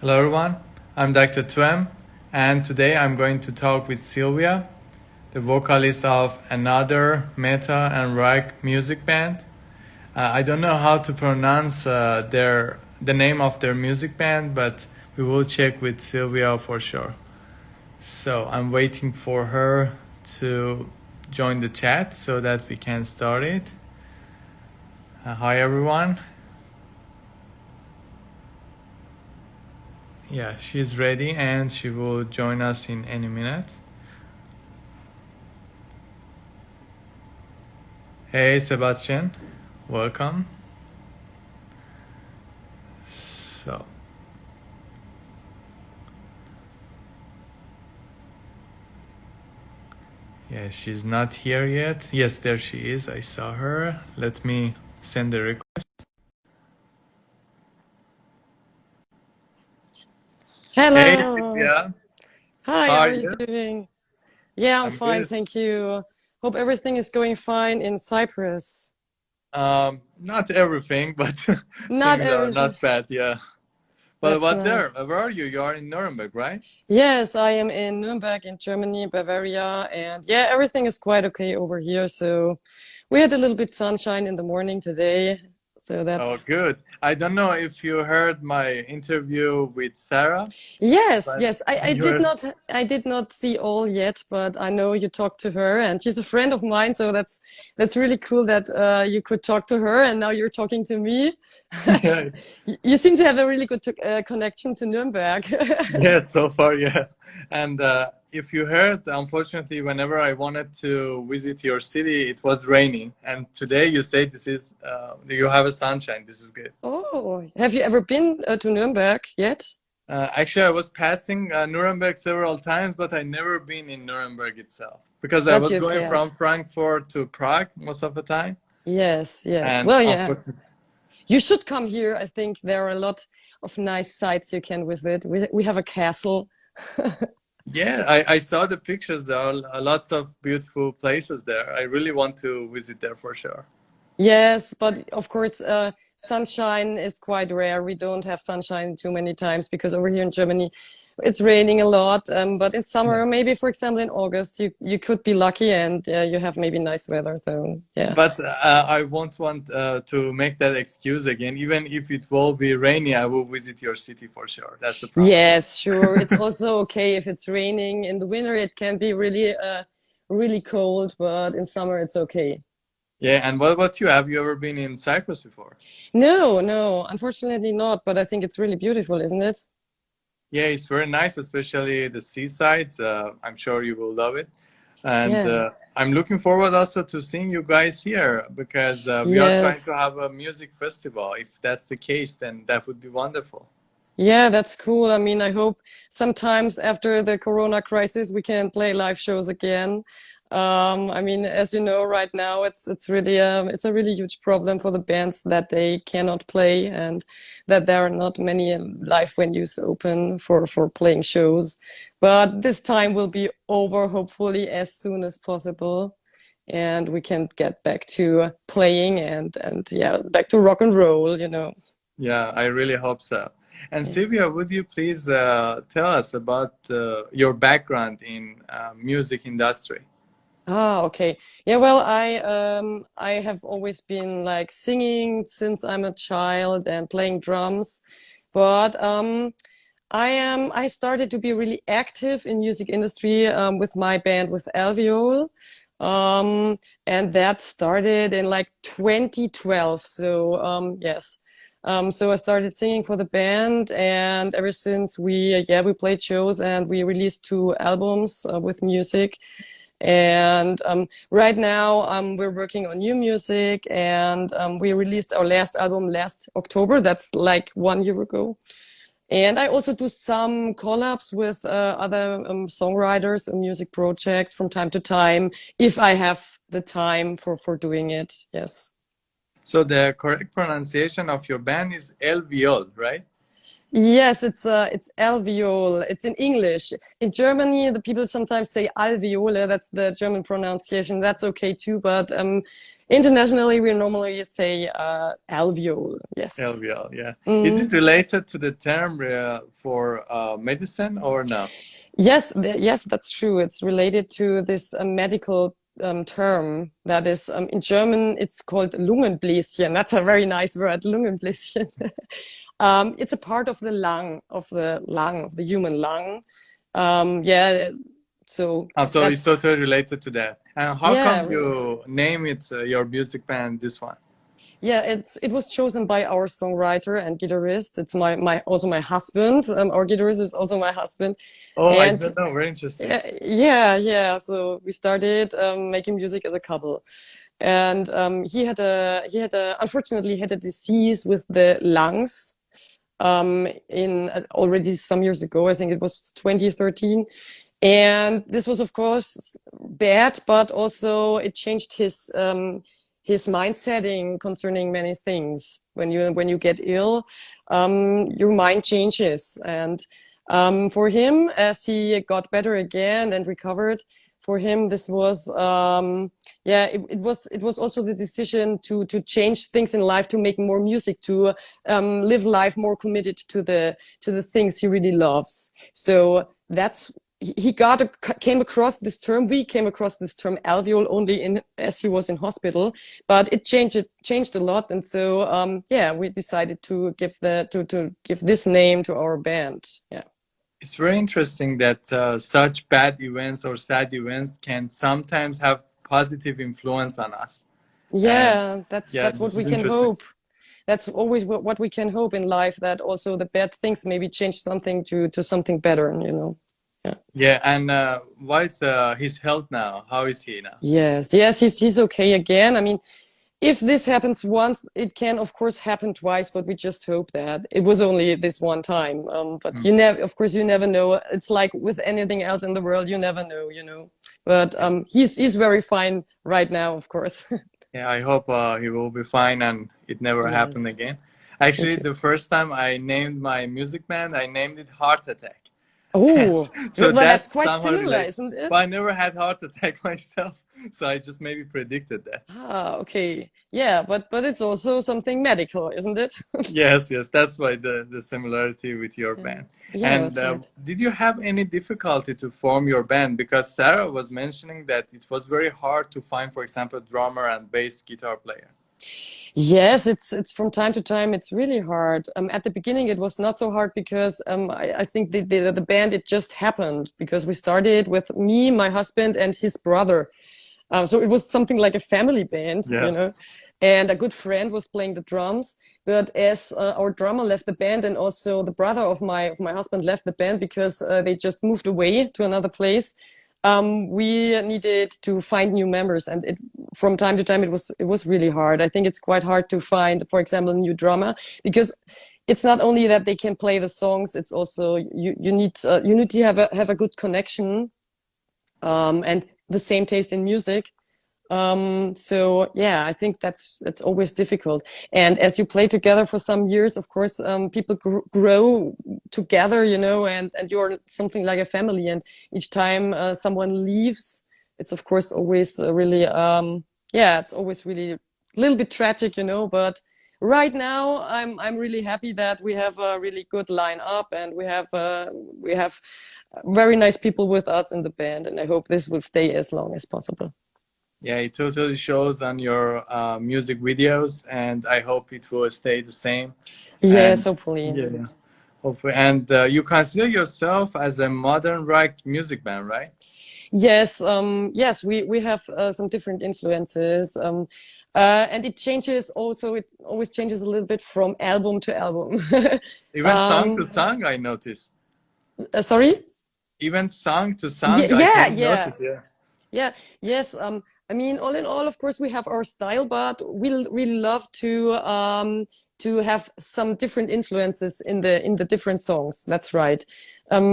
Hello everyone, I'm Dr. Twem, and today I'm going to talk with Silvia, the vocalist of another metal and rock music band. I don't know how to pronounce the name of their music band, but we will check with Silvia for sure. So I'm waiting for her to join the chat so that we can start it. Hi everyone. Yeah, she's ready and she will join us in any minute. Hey Sebastian, welcome. So, yeah, she's not here yet. Yes, there she is. I saw her. Let me send the request. Hey Hello. Silvia, Hi, how how are are you you? doing? Yeah, I'm I'm fine, good. thank you. Hope everything is going fine in Cyprus. Not everything, but Not things are everything. not bad, yeah. But That's what there? nice. Where are you? You are in Nuremberg, right? Yes, I am in Nuremberg in Germany, Bavaria, and yeah, everything is quite okay over here. So we had a little bit sunshine in the morning today. So Oh, that's good. I don't know if you heard my interview with Sarah, yes, but yes. I you did were, not see all yet, but I know you talked to her and she's a friend of mine, so that's really cool that you could talk to her and now you're talking to me. yeah, You seem to have a really good connection to Nuremberg. yeah, so far, yeah. And if you heard, unfortunately, whenever I wanted to visit your city, it was raining. And today you say you have a sunshine. This is good. Oh, have you ever been to Nuremberg yet? Actually, I was passing Nuremberg several times, but I never been in Nuremberg itself because I But was you going from passed. Frankfurt to Prague most of the time. Yes, yes. And Well, yeah. unfortunately, You should come here. I think there are a lot of nice sites you can visit. We have a castle. yeah, I saw the pictures. There are lots of beautiful places there. I really want to visit there for sure. Yes, but of course, sunshine is quite rare. We don't have sunshine too many times because over here in Germany, it's raining a lot. But in summer, maybe for example in August, you could be lucky and you have maybe nice weather. So yeah. But I won't want to make that excuse again. Even if it will be rainy, I will visit your city for sure. That's the promise. Yes, sure. It's also okay if it's raining. In the winter, it can be really, really cold, but in summer, it's okay. Yeah, and what about you? Have you ever been in Cyprus before? No, no, unfortunately not, but I think it's really beautiful, isn't it? Yeah, it's very nice, especially the seasides. I'm sure you will love it. And Yeah. I'm looking forward also to seeing you guys here because we are trying to Yes. have a music festival. If that's the case, then that would be wonderful. Yeah, that's cool. I mean, I hope sometimes after the Corona crisis, we can play live shows again. I mean, as you know, right now it's really it's a really huge problem for the bands that they cannot play and that there are not many live venues open for playing shows. But this time will be over, hopefully, as soon as possible, and we can get back to playing and yeah, back to rock and roll, you know. Yeah, I really hope so. And Yeah. Silvia, would you please tell us about your background in music industry? Ah, okay. Yeah, well, I have always been like singing since I'm a child and playing drums, but I started to be really active in music industry with my band with Alveole. And that started in like 2012. So yes. So I started singing for the band, and ever since we played shows and we released two albums with music. And right now, we're working on new music, and we released our last album last October. That's like 1 year ago. And I also do some collabs with other songwriters and music projects from time to time, if I have the time for doing it. Yes. So the correct pronunciation of your band is Alveole, right? Yes, it's alveole. It's in English. In Germany, the people sometimes say Alveole. That's the German pronunciation. That's okay too. But internationally, we normally say alveole. Yes. Alveole, yeah. Is it Mm. related to the term for medicine or no? Yes, yes, that's true. It's related to this medical term that is in German. It's called Lungenbläschen. That's a very nice word, Lungenbläschen. It's a part of the lung of the human lung. Yeah, so So it's that's totally related to that. And how yeah, come really. you name it your music band this one? Yeah, it was chosen by our songwriter and guitarist. It's my also my husband. Our guitarist is also my husband, Oh, I and don't know. Very interesting. yeah. So we started making music as a couple, and he had a unfortunately had a disease with the lungs in already some years ago. I think it was 2013. And this was, of course, bad, but also it changed his mindsetting concerning many things. When you get ill, your mind changes. And for him, as he got better again and recovered, for him this was yeah, it was also the decision to change things in life, to make more music, to live life more committed to the things he really loves. So that's he came across this term. We came across this term alveole only in as he was in hospital, but it changed a lot. And so yeah, we decided to give this name to our band. Yeah. It's very interesting that such bad events or sad events can sometimes have positive influence on us. And Yeah, that's yeah, that's what this we is can interesting. hope. That's always what we can hope in life, that also the bad things maybe change something to something better. Yeah. Yeah, and what's his health now? How is he now? Yes, he's okay again. I mean, if this happens once, it can of course happen twice, but we just hope that it was only this one time. But Mm. of course, you never know. It's like with anything else in the world, you never know. But Yeah, he's very fine right now, of course. yeah, I hope he will be fine and it never happen Yes, again. me Actually, too. the first time I named my music band, I named it Heart Attack. And Oh, so well, that's that's quite somehow similar, related. isn't it? But I never had heart attack myself, so I just maybe predicted that. Ah, okay. Yeah, but it's also something medical, isn't it? Yes, yes, that's why the similarity with your Yeah, band. yeah, And that's right. did you have any difficulty to form your band? Because Sarah was mentioning that it was very hard to find, for example, drummer and bass guitar player. Yes, it's from time to time it's really hard. At the beginning it was not so hard because I think the band, it just happened because we started with me, my husband, and his brother. So it was something like a family band, Yeah. and a good friend was playing the drums. But as our drummer left the band, and also the brother of my husband left the band because they just moved away to another place, we needed to find new members, and from time to time it was really hard. I think it's quite hard to find, for example, a new drummer, because it's not only that they can play the songs, it's also you need to have a good connection, and the same taste in music. So yeah, I think that's always difficult. And as you play together for some years, of course, people grow together, and you're something like a family. And each time someone leaves, it's of course always really, yeah, it's always really a little bit tragic. But right now, I'm really happy that we have a really good lineup, and we have very nice people with us in the band, and I hope this will stay as long as possible. Yeah, it totally shows on your music videos, and I hope it will stay the same. Yes, And hopefully. yeah, hopefully. And you consider yourself as a modern rock music band, right? Yes, we have some different influences, and it changes also. It always changes a little bit from album to album. Even song to um, song, I noticed. Sorry? Even song to Yeah, song, I yeah, can yeah. notice. Yeah. Yeah, yes. I mean, all in all, of course, we have our style, but we really love to have some different influences in the different songs. That's right.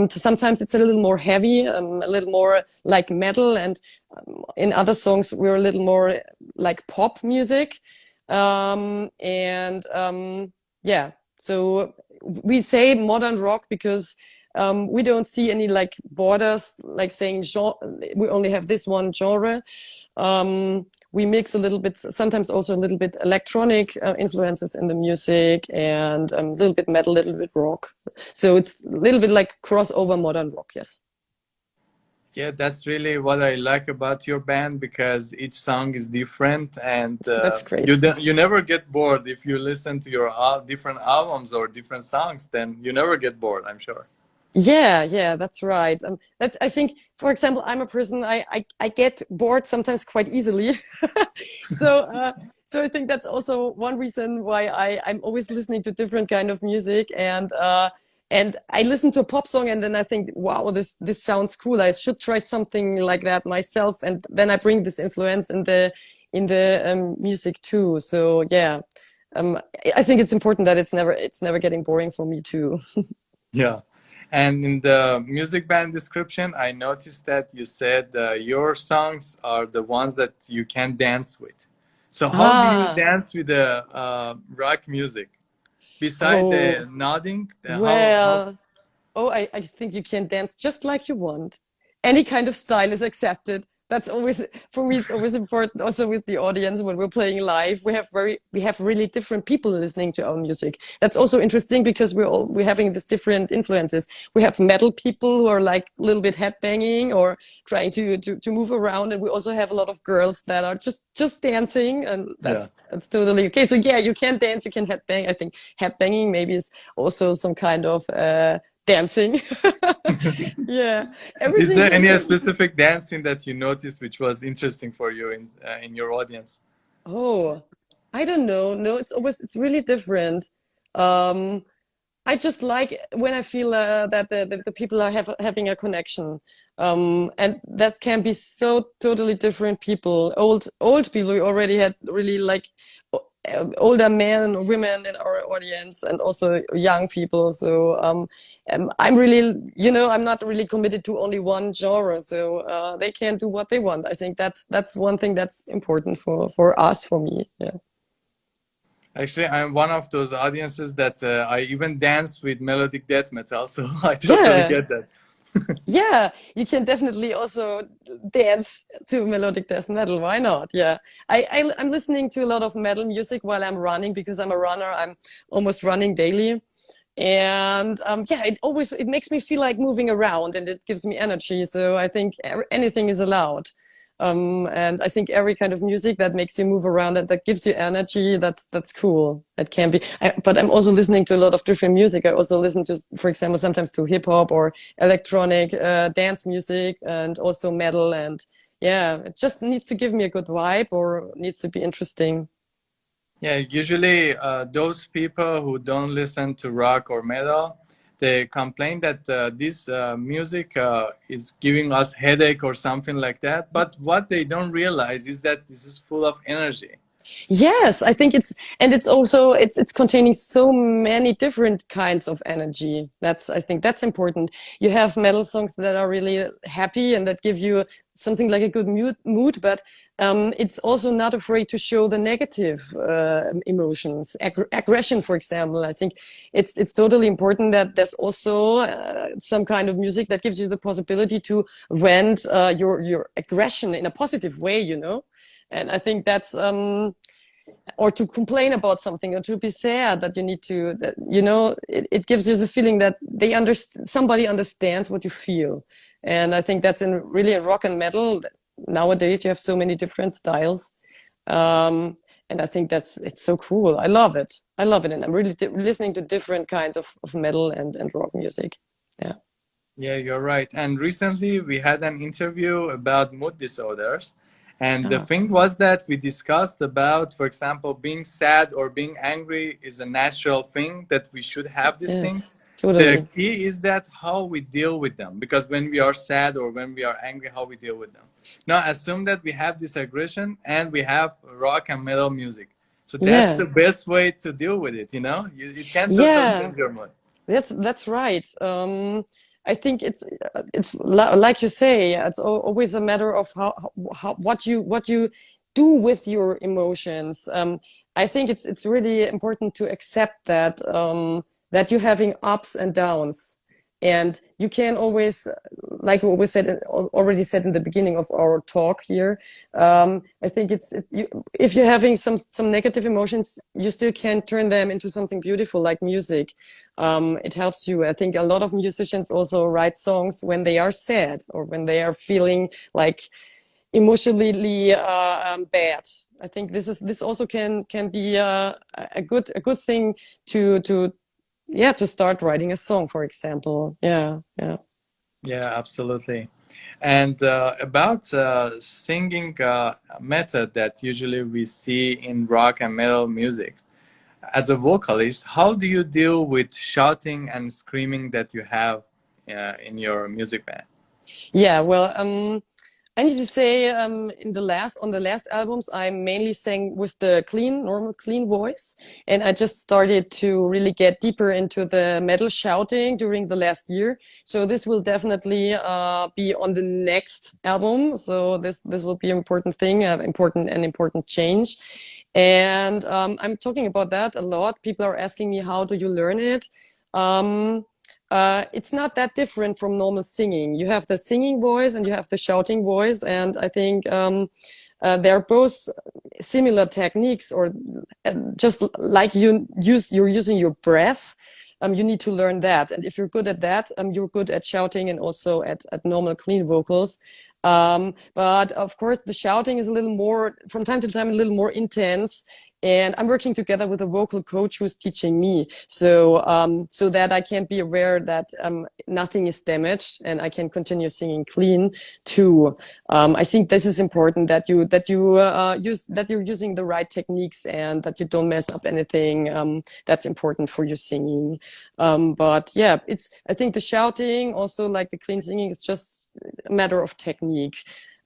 Sometimes it's a little more heavy, a little more like metal, and in other songs we're a little more like pop music. And yeah, so we say modern rock because we don't see any like borders, like saying genre, we only have this one genre. We mix a little bit, sometimes also a little bit electronic influences in the music, and a little bit metal, a little bit rock. So it's a little bit like crossover modern rock, yes. Yeah, that's really what I like about your band, because each song is different, and That's great. you never get bored. If you listen to your different albums or different songs, then you never get bored, I'm sure. Yeah, that's right. That's, I think, for example, I'm a person, I get bored sometimes quite easily. So, so I think that's also one reason why I'm always listening to different kind of music, and I listen to a pop song and then I think, wow, this sounds cool. I should try something like that myself. And then I bring this influence in the music too. So yeah, I think it's important that it's never getting boring for me too. Yeah. And in the music band description, I noticed that you said your songs are the ones that you can dance with. So how do you dance with the rock music? Besides the Oh, nodding, how? well, oh, I think you can dance just like you want. Any kind of style is accepted. That's always, for me, it's always important also with the audience when we're playing live. We have really different people listening to our music. That's also interesting because we're having these different influences. We have metal people who are like a little bit headbanging or trying to move around. And we also have a lot of girls that are just dancing, and Yeah. that's totally okay. So yeah, you can dance, you can headbang. I think headbanging maybe is also some kind of dancing. Yeah, Is everything there any you specific dancing that you noticed which was interesting for you in your audience? Oh, I don't know. No, it's really different. Um, I just like when I feel that the people are having a connection, and that can be so totally different people. Old people. We already had really like older men or women in our audience, and also young people. So I'm really, I'm not really committed to only one genre. So they can do what they want. I think that's one thing that's important for us, for me. Yeah. Actually, I'm one of those audiences that I even dance with melodic death metal, so I totally Yeah. get that. Yeah, you can definitely also dance to melodic death metal. Why not? Yeah, I'm listening to a lot of metal music while I'm running because I'm a runner. I'm almost running daily, and yeah, it makes me feel like moving around, and it gives me energy. So I think anything is allowed. And I think every kind of music that makes you move around, that gives you energy, that's cool. It can be, but I'm also listening to a lot of different music. I also listen to, for example, sometimes to hip hop or electronic dance music, and also metal. And yeah, it just needs to give me a good vibe or needs to be interesting. Yeah, usually those people who don't listen to rock or metal, they complain that this music is giving us headache or something like that. But what they don't realize is that this is full of energy. Yes, I think it's also it's containing so many different kinds of energy. I think that's important. You have metal songs that are really happy and that give you something like a good mood, but it's also not afraid to show the negative emotions, aggression, for example. I think it's totally important that there's also some kind of music that gives you the possibility to vent your aggression in a positive way, And I think that's, or to complain about something, or to be sad that you need to, it gives you the feeling that somebody understands what you feel. And I think that's really in rock and metal. Nowadays, you have so many different styles. And I think it's so cool. I love it. And I'm really listening to different kinds of metal and rock music. Yeah. Yeah, you're right. And recently we had an interview about mood disorders. And the Ah, thing was that we discussed about, for example, being sad or being angry is a natural thing, that we should have these things. yes, The totally. key is that how we deal with them, because when we are sad or when we are angry, how we deal with them. Now, assume that we have this aggression and we have rock and metal music. So that's Yeah. the best way to deal with it, You can totally Yeah. change your mood. That's right. I think like you say, it's always a matter of what you do with your emotions. I think it's really important to accept that that you're having ups and downs. And you can always, like we always said, already said in the beginning of our talk here, I think if you're having some negative emotions, you still can turn them into something beautiful, like music. It helps you. I think a lot of musicians also write songs when they are sad or when they are feeling like emotionally bad. I think this also can be a good thing to start writing a song, for example. Yeah. Yeah, absolutely. And about singing method that usually we see in rock and metal music. As a vocalist, how do you deal with shouting and screaming that you have in your music band? Yeah, well, I need to say, on the last albums, I mainly sang with the normal clean voice, and I just started to really get deeper into the metal shouting during the last year. So this will definitely be on the next album. So this will be an important thing, important change. And I'm talking about that a lot. People are asking me, how do you learn it? It's not that different from normal singing. You have the singing voice and you have the shouting voice, and I think they're both similar techniques, or just like you're using your breath. You need to learn that, and if you're good at that, you're good at shouting and also at normal clean vocals. But of course, the shouting is a little more, from time to time, a little more intense. And I'm working together with a vocal coach who's teaching me, so that I can be aware that nothing is damaged and I can continue singing clean too. I think this is important, that you're using the right techniques and that you don't mess up anything. That's important for your singing. But yeah, I think the shouting, also like the clean singing, is just a matter of technique.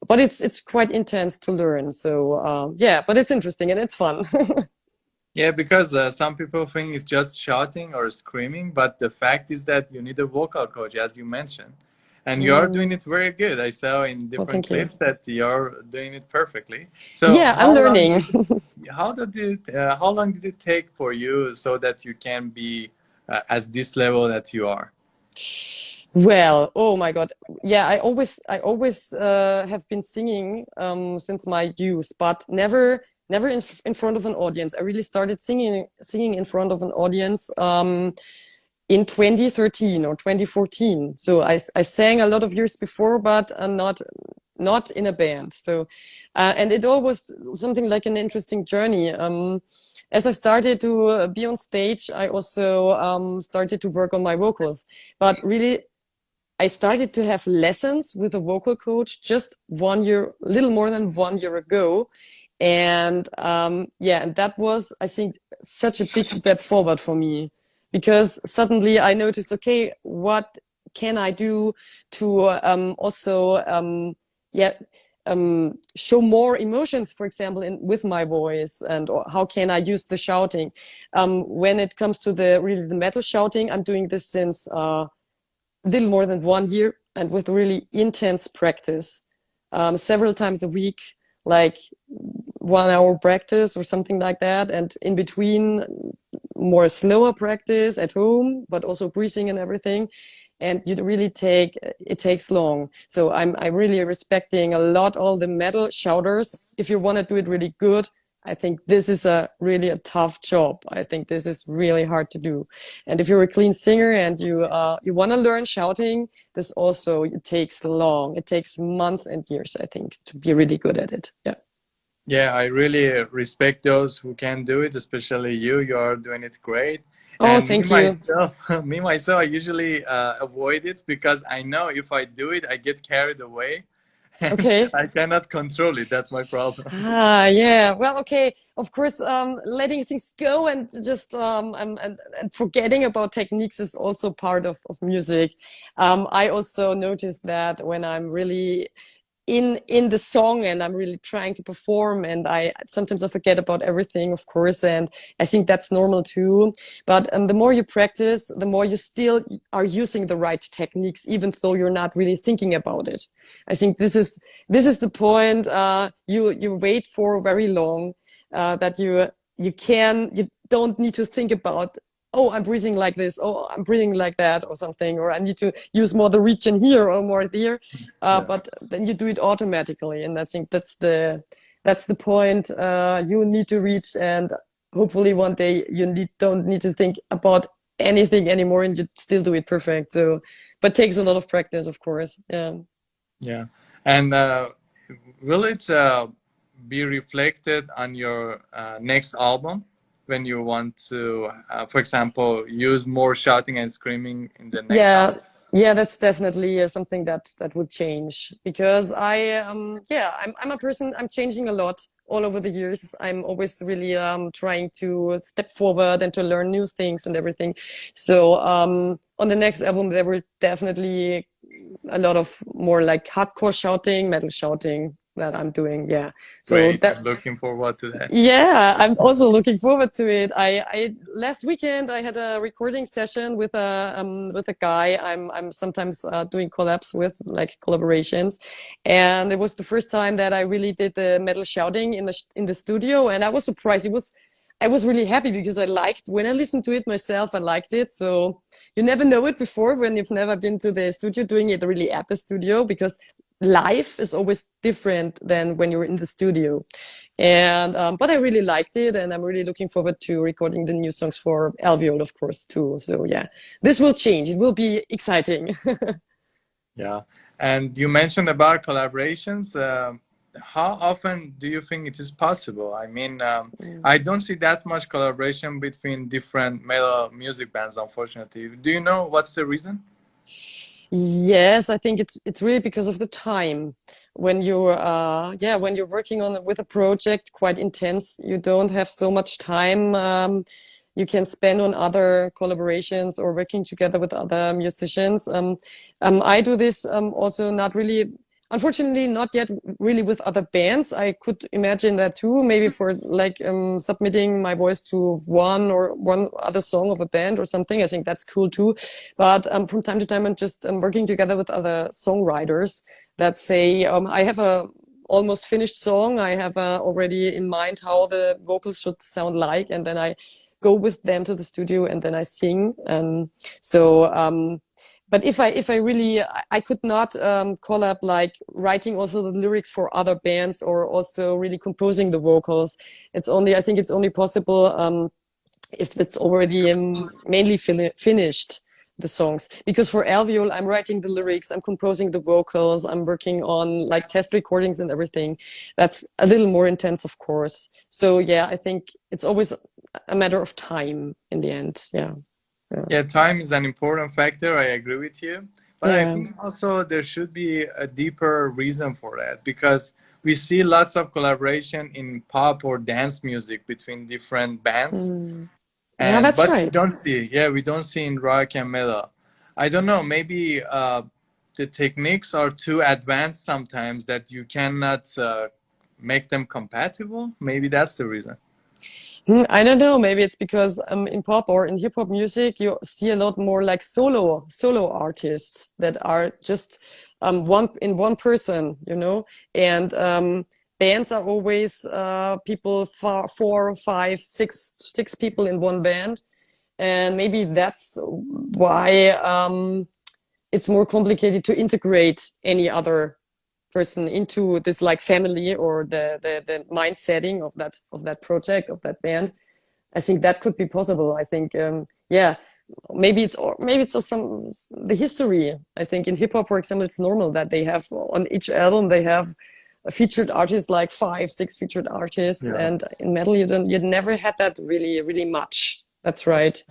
But it's quite intense to learn. So yeah, but it's interesting and it's fun. Yeah, because some people think it's just shouting or screaming, but the fact is that you need a vocal coach, as you mentioned, and you are doing it very good. I saw in different clips that you're doing it perfectly. So yeah, I'm learning. How long did it take for you so that you can be at this level that you are? Well, oh my God. Yeah, I always have been singing since my youth, but never in front of an audience. I really started singing in front of an audience in 2013 or 2014. So I sang a lot of years before, but not in a band. So and it all was something like an interesting journey. As I started to be on stage, I also started to work on my vocals, but really I started to have lessons with a vocal coach just 1 year, little more than 1 year ago. And yeah, and that was, I think, such a big step forward for me, because suddenly I noticed, okay, what can I do to also show more emotions, for example, with my voice, and how can I use the shouting? When it comes to the metal shouting, I'm doing this since little more than 1 year, and with really intense practice, several times a week, like 1 hour practice or something like that, and in between more slower practice at home, but also breathing and everything. And it takes long. So I'm really respecting a lot all the metal shouters. If you want to do it really good, I think this is really a tough job. I think this is really hard to do. And if you're a clean singer and you want to learn shouting, this also, it takes long. It takes months and years, I think, to be really good at it. Yeah. Yeah, I really respect those who can do it, especially you. You are doing it great. Oh, And thank you. myself, I usually avoid it because I know if I do it, I get carried away. Okay. I cannot control it. That's my problem. Yeah. Well, okay. Of course, letting things go and just and forgetting about techniques is also part of music. I also noticed that when I'm really in the song and I'm really trying to perform, and I sometimes I forget about everything, of course, and I think that's normal too. But the more you practice, the more you still are using the right techniques, even though you're not really thinking about it. I think this is the point. You wait for very long, that you don't need to think about oh, I'm breathing like this, oh, I'm breathing like that, or something, or I need to use more the region here or more there. Yeah. But then you do it automatically, and I think that's the point you need to reach, and hopefully one day you don't need to think about anything anymore, and you still do it perfect. So, but takes a lot of practice, of course. Yeah. Yeah. And will it be reflected on your next album when you want to, for example, use more shouting and screaming in the next Yeah, album? yeah, that's definitely something that would change because I'm a person. I'm changing a lot all over the years. I'm always really trying to step forward and to learn new things and everything. So on the next album, there will definitely a lot of more like hardcore shouting, metal shouting that I'm doing. Yeah, so Great. that I'm looking forward to that. yeah, I'm also looking forward to it. I last weekend I had a recording session with a guy I'm sometimes doing collabs with, like collaborations, and it was the first time that I really did the metal shouting in the studio, and I was surprised. I was really happy because I liked when I listened to it myself. I liked it. So you never know it before when you've never been to the studio doing it really at the studio, because live is always different than when you're in the studio. And but I really liked it, and I'm really looking forward to recording the new songs for Alveole, of course, too. So yeah, this will change. It will be exciting. Yeah. And you mentioned about collaborations. How often do you think it is possible? I mean, I don't see that much collaboration between different metal music bands, unfortunately. Do you know what's the reason? Yes, I think it's really because of the time. When you're when you're working on with a project quite intense, you don't have so much time you can spend on other collaborations or working together with other musicians. I do this also not really, unfortunately, not yet really with other bands. I could imagine that too, maybe for like submitting my voice to one other song of a band or something. I think that's cool too. But from time to time, I'm just working together with other songwriters that say, I have a almost finished song. I have already in mind how the vocals should sound like, and then I go with them to the studio and then I sing. And so, but if I really, I could not collab like writing also the lyrics for other bands or also really composing the vocals. I think it's only possible if it's already mainly finished, the songs. Because for Alveole, I'm writing the lyrics, I'm composing the vocals, I'm working on like test recordings and everything. That's a little more intense, of course. So yeah, I think it's always a matter of time in the end. Yeah. Yeah. Yeah, time is an important factor. I agree with you. But I Yeah. think also there should be a deeper reason for that, because we see lots of collaboration in pop or dance music between different bands. Mm. Yeah, And that's but we right. don't see, yeah, we don't see in rock and metal. I don't know, maybe the techniques are too advanced sometimes that you cannot make them compatible. Maybe that's the reason. I don't know. Maybe it's because in pop or in hip hop music, you see a lot more like solo artists that are just one person, you know. And bands are always people four, five, six people in one band, and maybe that's why it's more complicated to integrate any other person into this like family or the mind setting of that project, of that band. I think that could be possible. I think yeah, maybe it's also the history. I think in hip hop, for example, it's normal that they have on each album they have a featured artist, like five, six featured artists, Yeah. and in metal you never had that really much. That's right.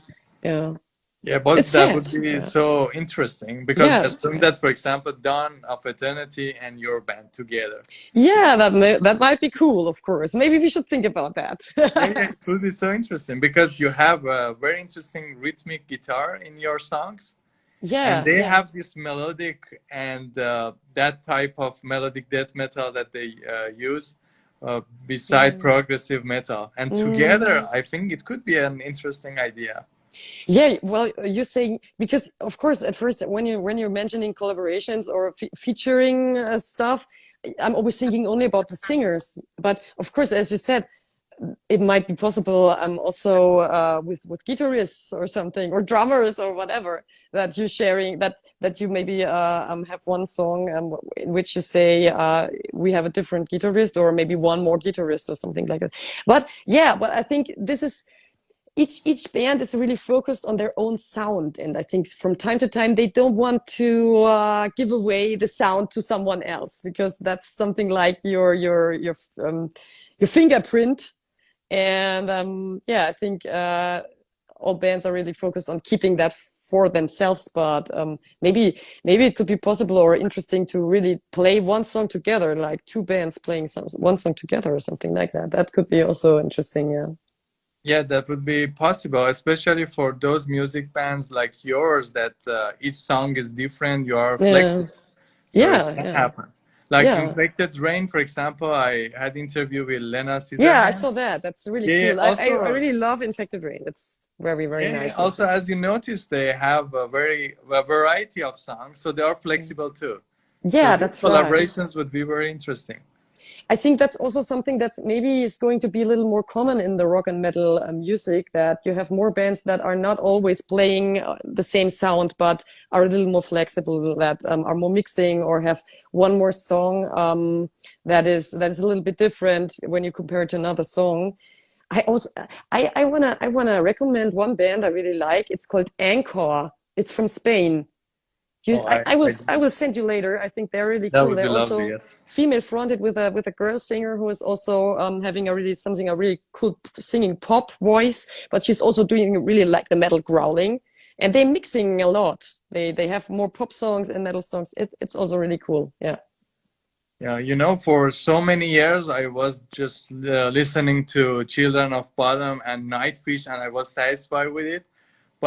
Yeah. Yeah, but It's that would sad. be Yeah. so interesting, because Yeah. assume that, for example, Dawn of Eternity and your band together. Yeah, that might be cool, of course. Maybe we should think about that. Yeah, it would be so interesting because you have a very interesting rhythmic guitar in your songs, and Yeah, they yeah. have this melodic and that type of melodic death metal that they use beside Mm. progressive metal. And Mm. together, I think it could be an interesting idea. Yeah, well, you're saying because of course at first when you're mentioning collaborations or featuring stuff, I'm always thinking only about the singers. But of course, as you said, it might be possible also with guitarists or something, or drummers or whatever, that you're sharing, that you maybe have one song in which you say we have a different guitarist, or maybe one more guitarist or something like that. But yeah, but I think this is, each band is really focused on their own sound, and I think from time to time they don't want to give away the sound to someone else, because that's something like your fingerprint. And yeah, I think all bands are really focused on keeping that for themselves. But maybe it could be possible or interesting to really play one song together, like two bands playing one song together or something like that. That could be also interesting. Yeah. Yeah, that would be possible, especially for those music bands like yours that each song is different. You are Yeah. flexible, so it Yeah. can Yeah. happen. Like Yeah. Infected Rain, for example, I had interview with Lena Yeah, I Scissorhands. saw that. That's really Yeah, cool. I also, really love Infected Rain. It's very, very yeah, nice also music. as you notice, they have a variety of songs, so they are flexible too. So Yeah, these that's right. collaborations would be very interesting. I think that's also something that maybe is going to be a little more common in the rock and metal music, that you have more bands that are not always playing the same sound, but are a little more flexible, that are more mixing, or have one more song that is a little bit different when you compare it to another song. I also I wanna recommend one band I really like. It's called Anchor. It's from Spain. Oh, I will send you later. I think they're really that cool. would be They're lovely. also Yes. female fronted with a girl singer who is also having a really cool singing pop voice, but she's also doing really like the metal growling, and they're mixing a lot. They have more pop songs and metal songs. It's also really cool. Yeah. Yeah, you know, for so many years I was just listening to Children of Bottom and Nightwish, and I was satisfied with it.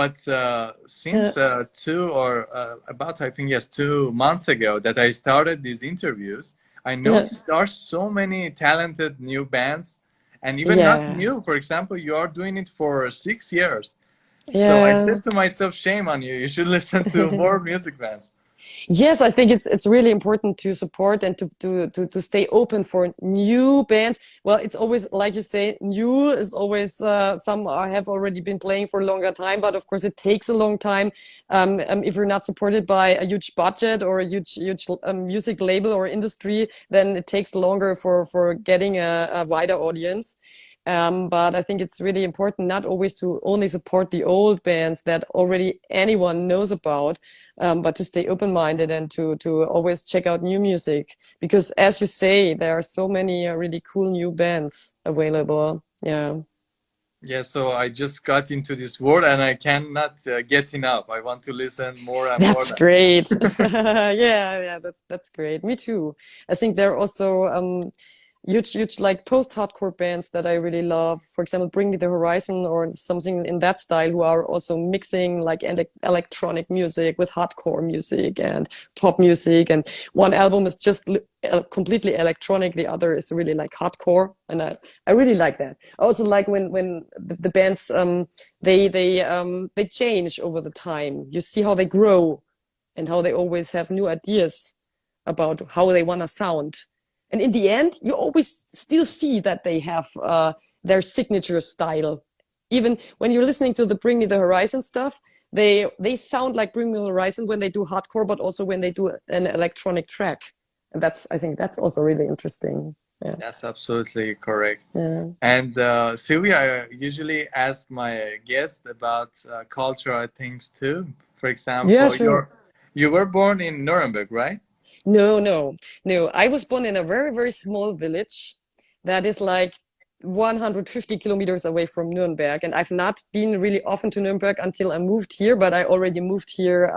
But Yeah. since about, I think, yes, 2 months ago that I started these interviews, I Yeah. noticed there are so many talented new bands, and even not Yeah. new. For example, you are doing it for 6 years. So I Yeah. said to myself, shame on you. You should listen to more music bands. Yes, I think it's really important to support and to stay open for new bands. Well, it's always like you say, new is always some have already been playing for a longer time, but of course it takes a long time if you're not supported by a huge budget or a huge music label or industry, then it takes longer for getting a wider audience. But I think it's really important not always to only support the old bands that already anyone knows about, but to stay open-minded and to always check out new music. Because as you say, there are so many really cool new bands available. Yeah. Yeah, so I just got into this world and I cannot get enough. I want to listen more and more That's great. now. Yeah, that's great. Me too. I think there are also huge like post-hardcore bands that I really love. For example, Bring Me the Horizon or something in that style, who are also mixing like electronic music with hardcore music and pop music. And one album is just completely electronic, the other is really like hardcore, and I really like that. I also like when the bands they change over the time. You see how they grow and how they always have new ideas about how they want to sound. And in the end, you always still see that they have their signature style. Even when you're listening to the Bring Me the Horizon stuff, they sound like Bring Me the Horizon when they do hardcore, but also when they do an electronic track. And I think that's also really interesting. Yeah. That's absolutely correct. Yeah. And Silvia, I usually ask my guests about cultural things too. For Yeah, example, sure. you were born in Nuremberg, right? No. I was born in a very small village that is like 150 kilometers away from Nuremberg. And I've not been really often to Nuremberg until I moved here, but I already moved here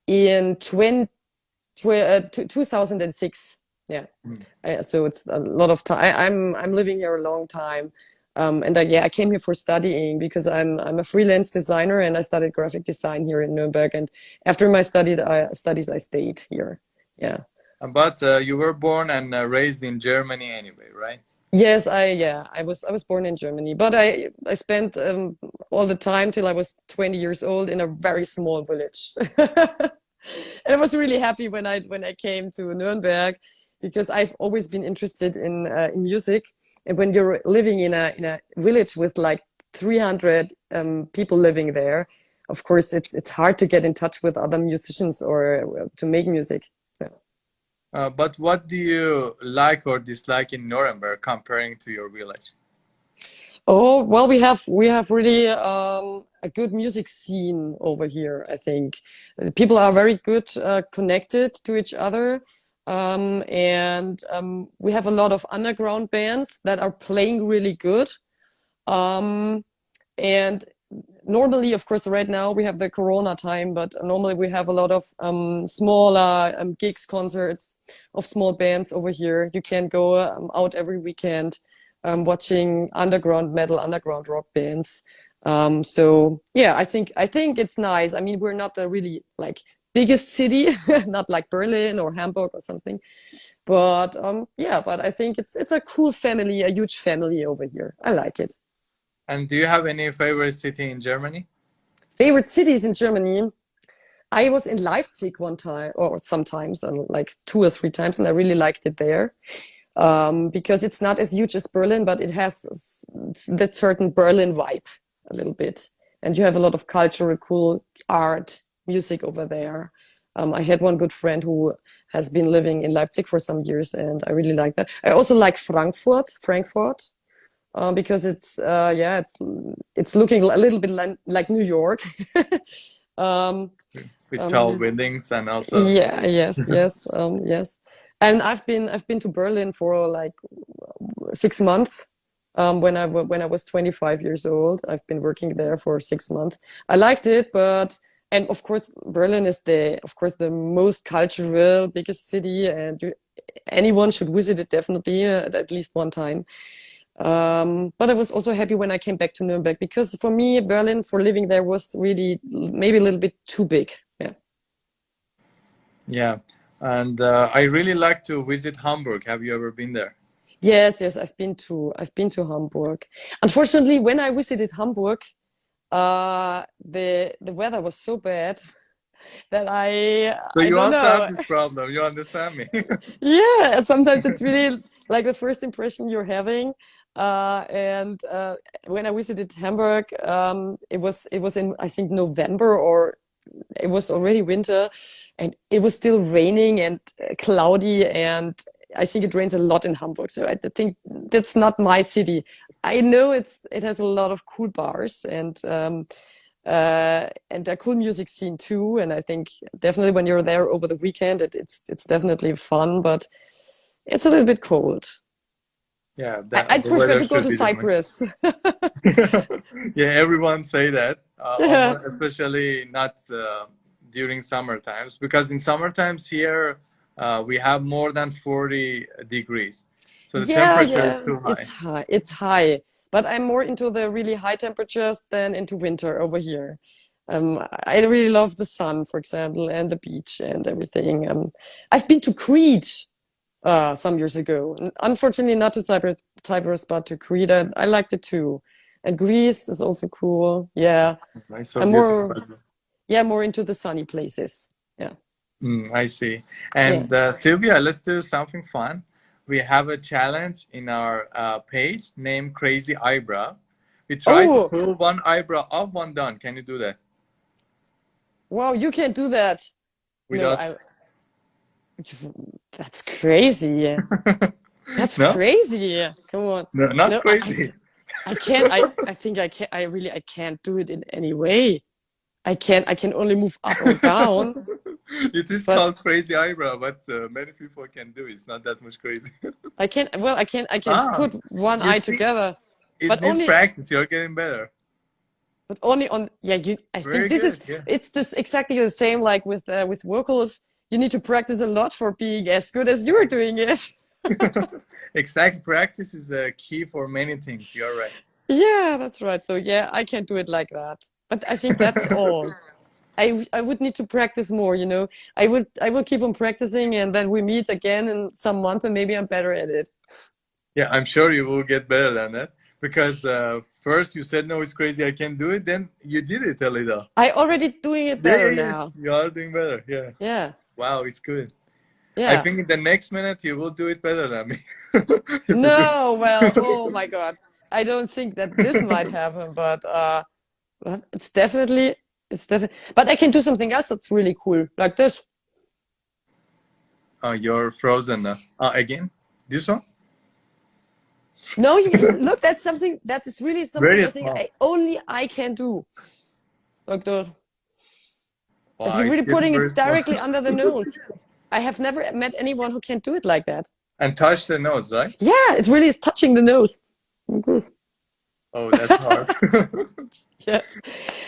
in 2006. Yeah. Mm. So it's a lot of time. I'm living here a long time. And yeah, I came here for studying because I'm a freelance designer and I studied graphic design here in Nuremberg. And after my studies, I stayed here. Yeah. But you were born and raised in Germany anyway, right? Yes, I was born in Germany, but I spent all the time till I was 20 years old in a very small village. And I was really happy when I came to Nuremberg. because I've always been interested in music. And when you're living in a village with like 300 people living there, of course, it's hard to get in touch with other musicians or to make music. Yeah. But what do you like or dislike in Nuremberg comparing to your village? Oh, well, we have really a good music scene over here, I think. People are very good connected to each other. And we have a lot of underground bands that are playing really good. Um, and normally, of course, right now we have the Corona time, but normally we have a lot of smaller gigs, concerts of small bands over here. You can go out every weekend watching underground metal, underground rock bands. So yeah, I think it's nice. I mean, we're not the really like biggest city, not like Berlin or Hamburg or something, but yeah, but I think it's a cool family, a huge family over here. I like it. And do you have any favorite city in Germany? Favorite cities in Germany? I was in Leipzig one time, or sometimes, like 2 or 3 times, and I really liked it there. Because it's not as huge as Berlin, but it has that certain Berlin vibe a little bit. And you have a lot of cultural, cool art, music over there. I had one good friend who has been living in Leipzig for some years, and I really like that. I also like Frankfurt, because yeah, it's looking a little bit like New York. Um, With tall buildings and also. yeah, yes. And I've been to Berlin for like 6 months. When I was 25 years old, I've been working there for 6 months. I liked it, and of course Berlin is the most cultural, biggest city, and anyone should visit it definitely at least one time. But I was also happy when I came back to Nuremberg, because for me, Berlin, for living there, was really maybe a little bit too big. Yeah. Yeah. And I really like to visit Hamburg. Have you ever been there? Yes, I've been to Hamburg. Unfortunately, when I visited Hamburg, the weather was so bad that So I you don't also have know. this problem. You understand me? Yeah, and sometimes it's really like the first impression you're having. And when I visited Hamburg, it was in, I think, November, or it was already winter, and it was still raining and cloudy, and I think it rains a lot in Hamburg. So I think that's not my city. I know it has a lot of cool bars, and a cool music scene too. And I think definitely when you're there over the weekend, it's definitely fun, but it's a little bit cold. Yeah, I'd the prefer weather to go should to be different. Cyprus. Yeah, everyone say that, Yeah, especially not during summer times, because in summer times here we have more than 40 degrees, so the yeah, temperature is yeah. too It's high. high. It's high. But I'm more into the really high temperatures than into winter over here. I really love the sun, for example, and the beach and everything. I've been to Crete some years ago. Unfortunately, not to Cyprus, but to Crete. I liked it too. And Greece is also cool. Yeah, It's so I'm beautiful. more, yeah, more into the sunny places. Yeah, I see. yeah. And Sylvia, let's do something fun. We have a challenge in our page named Crazy Eyebrow. We try to Oh, pull one eyebrow up, one down. Can you do that wow, you can't do that. No, without? that's crazy. That's No, crazy. Come on. no, not No, crazy. I can't. I think I can't. I can't do it in any way. I can only move up or down, It is but called crazy eyebrow, but many people can do it. It's not that much crazy. I can't. Well, I can Ah, put one you eye see, together, it but needs only, practice. You're getting better. but only on. Yeah, I think Very this good. is. Yeah. It's this exactly the same like with vocals. You need to practice a lot for being as good as you're doing it. Exact practice is the key for many things. You're right. Yeah, that's right. So yeah, I can't do it like that. But I think that's all. I would need to practice more, you know. I will keep on practicing, and then we meet again in some month, and maybe I'm better at it. Yeah, I'm sure you will get better than that because first you said no, it's crazy, I can't do it. Then you did it a little. I already doing it Yeah, better yeah, yeah. now. You are doing better. Yeah. Yeah. Wow, it's good. I Yeah. think in the next minute you will do it better than me. If you do. No, well, oh my God. I don't think that this might happen, but it's definitely, but I can do something else that's really cool, like this. You're frozen now. Again? This one? No, you look, that's something that is really something Very I think small. only I can do. Like the, like Wow, you're it's really getting putting very it small. directly under the nose. I have never met anyone who can do it like that. And touch the nose, right? Yeah, it really is touching the nose. Oh, that's hard. Yes.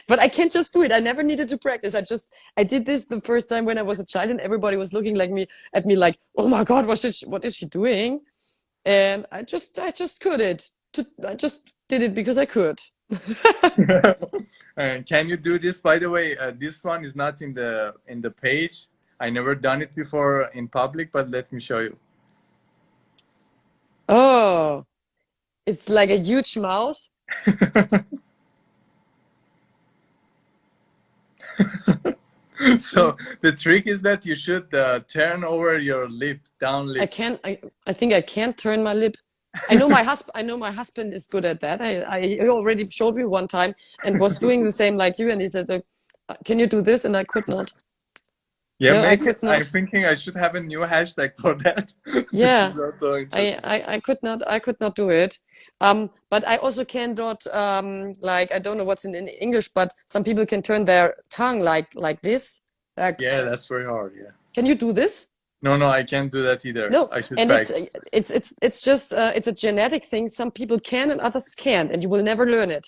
But I can't just do it. I never needed to practice. I did this the first time when I was a child and everybody was looking like me at me like, oh my God, what is she doing? And I just could it. I just did it because I could. Can you do this? By the way, this one is not in the page. I never done it before in public, but let me show you. Oh, it's like a huge mouth. So the trick is that you should turn over your lip, down I lip. can't, I think I can't turn my lip. I know my husband is good at that. He already showed me one time and was doing the same like you. And he said, can you do this? And I could not. Yeah, No, I maybe could I'm not. thinking I should have a new hashtag for that. This Yeah, is also interesting. I could not do it. But I also cannot, like, I don't know what's in English, but some people can turn their tongue like this. Like, Yeah, that's very hard. Yeah. can you do this? No, no, I can't do that either. No, I should and practice. it's just it's a genetic thing. Some people can and others can't, and you will never learn it.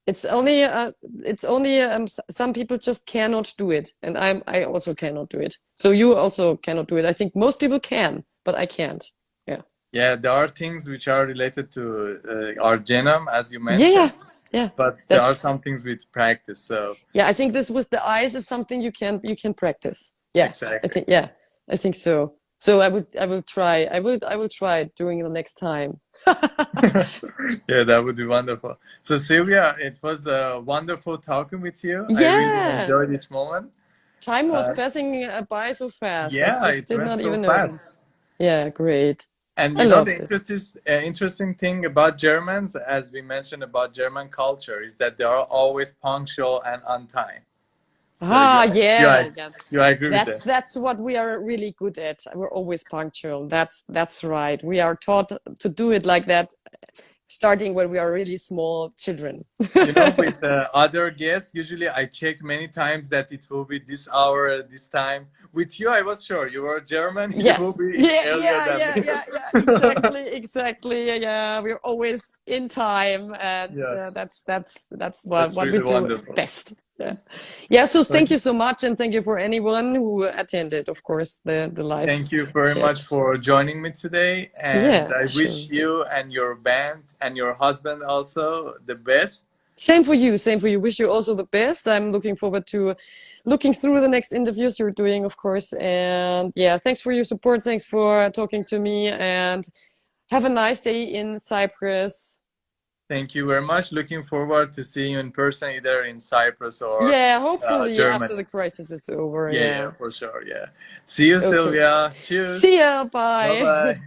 It's only some people just cannot do it, and I also cannot do it. So you also cannot do it. I think most people can, but I can't. Yeah. Yeah, there are things which are related to our genome, as you Yeah, yeah, mentioned, yeah. but there are That's some things with practice. So yeah. I think this with the eyes is something you can practice. Yeah, exactly. I think so. So I will try. I will try doing the next time. Yeah, that would be wonderful. So Silvia, it was wonderful talking with you. I really Yeah. enjoyed this moment. Time was Uh, passing by so fast. I yeah, just it did went not so even notice. fast. Yeah, great. And I you know, the loved it. interesting thing about Germans, as we mentioned about German culture, is that they are always punctual and on time. So Ah, yeah, yeah. you agree with that? That's what we are really good at. We're always punctual. That's right. We are taught to do it like that, starting when we are really small children. You know, with other guests, usually I check many times that it will be this hour, this time. With you, I was sure you were German. You Yeah. will be Yeah, earlier yeah, than yeah, me. yeah, yeah. Exactly, exactly. Yeah, we're always in time, and Yeah, that's that's what we really do wonderful. best. Yeah, yeah. So thank Okay. you so much, and thank you for anyone who attended, of course, the live Thank you very chat. much for joining me today. And Yeah, I wish sure. you and your band and your husband also the best. Same for you. Same for you. Wish you also the best. I'm looking forward to looking through the next interviews you're doing, of course. And yeah, thanks for your support. Thanks for talking to me, and have a nice day in Cyprus. Thank you very much. Looking forward to seeing you in person, either in Cyprus or Yeah, hopefully after Germany. the crisis is over. Yeah, yeah, Yeah. for sure. Yeah. See you, Okay. Silvia. Cheers. See ya. Bye Bye. bye.